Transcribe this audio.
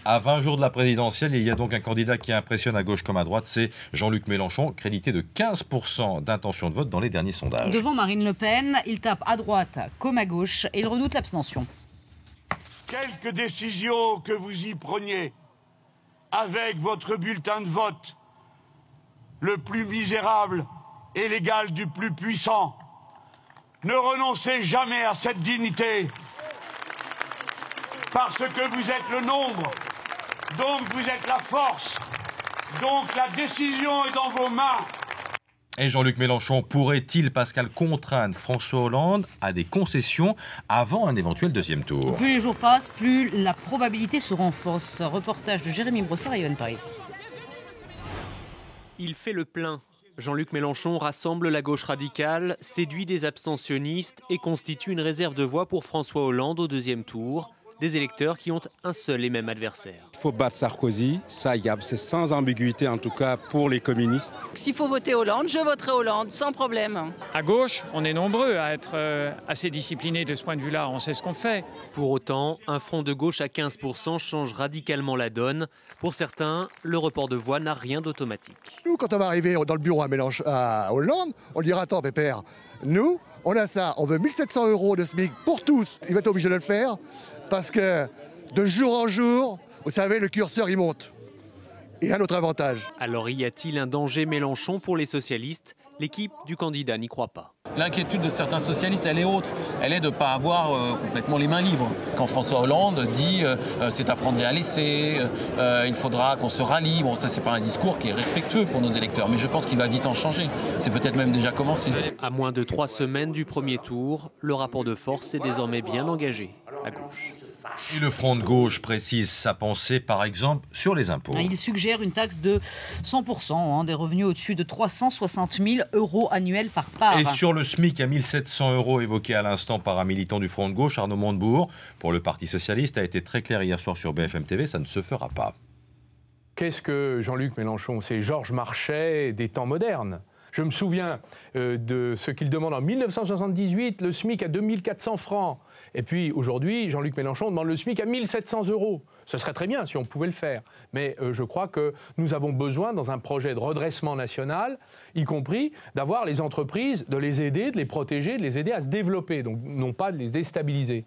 À 20 jours de la présidentielle, il y a donc un candidat qui impressionne à gauche comme à droite, c'est Jean-Luc Mélenchon, crédité de 15% d'intention de vote dans les derniers sondages. Devant Marine Le Pen, il tape à droite comme à gauche et il redoute l'abstention. Quelque décision que vous y preniez, avec votre bulletin de vote, le plus misérable et l'égal du plus puissant, ne renoncez jamais à cette dignité, parce que vous êtes le nombre, donc vous êtes la force, donc la décision est dans vos mains. Et Jean-Luc Mélenchon pourrait-il, Pascal, contraindre François Hollande à des concessions avant un éventuel deuxième tour? Plus les jours passent, plus la probabilité se renforce. Reportage de Jérémy Brossard et Yoann Paris. Il fait le plein. Jean-Luc Mélenchon rassemble la gauche radicale, séduit des abstentionnistes et constitue une réserve de voix pour François Hollande au deuxième tour. Des électeurs qui ont un seul et même adversaire. Il faut battre Sarkozy, ça c'est sans ambiguïté en tout cas pour les communistes. S'il faut voter Hollande, je voterai Hollande, sans problème. À gauche, on est nombreux à être assez disciplinés de ce point de vue-là, on sait ce qu'on fait. Pour autant, un front de gauche à 15% change radicalement la donne. Pour certains, le report de voix n'a rien d'automatique. Nous, quand on va arriver dans le bureau à Hollande, on dira attends pépère, nous, on a ça, on veut 1700 € de SMIC pour tous. Il va être obligé de le faire parce que de jour en jour, vous savez, le curseur il monte. Et un autre avantage. Alors y a-t-il un danger Mélenchon pour les socialistes? L'équipe du candidat n'y croit pas. L'inquiétude de certains socialistes, elle est autre. Elle est de ne pas avoir complètement les mains libres. Quand François Hollande dit c'est à prendre et à laisser, il faudra qu'on se rallie. Bon, ça, c'est pas un discours qui est respectueux pour nos électeurs, mais je pense qu'il va vite en changer. C'est peut-être même déjà commencé. À moins de 3 semaines du premier tour, le rapport de force est désormais bien engagé à gauche. Et le front de gauche précise sa pensée, par exemple, sur les impôts. Il suggère une taxe de 100% des revenus au-dessus de 360 000 € annuels par part. Et sur le SMIC à 1700 € évoqué à l'instant par un militant du front de gauche, Arnaud Montebourg, pour le Parti socialiste, a été très clair hier soir sur BFM TV, ça ne se fera pas. Qu'est-ce que Jean-Luc Mélenchon? C'est Georges Marchais des temps modernes. Je me souviens de ce qu'il demande en 1978, le SMIC à 2400 francs. Et puis aujourd'hui, Jean-Luc Mélenchon demande le SMIC à 1700 €. Ce serait très bien si on pouvait le faire. Mais je crois que nous avons besoin, dans un projet de redressement national, y compris d'avoir les entreprises, de les aider, de les protéger, de les aider à se développer, donc non pas de les déstabiliser.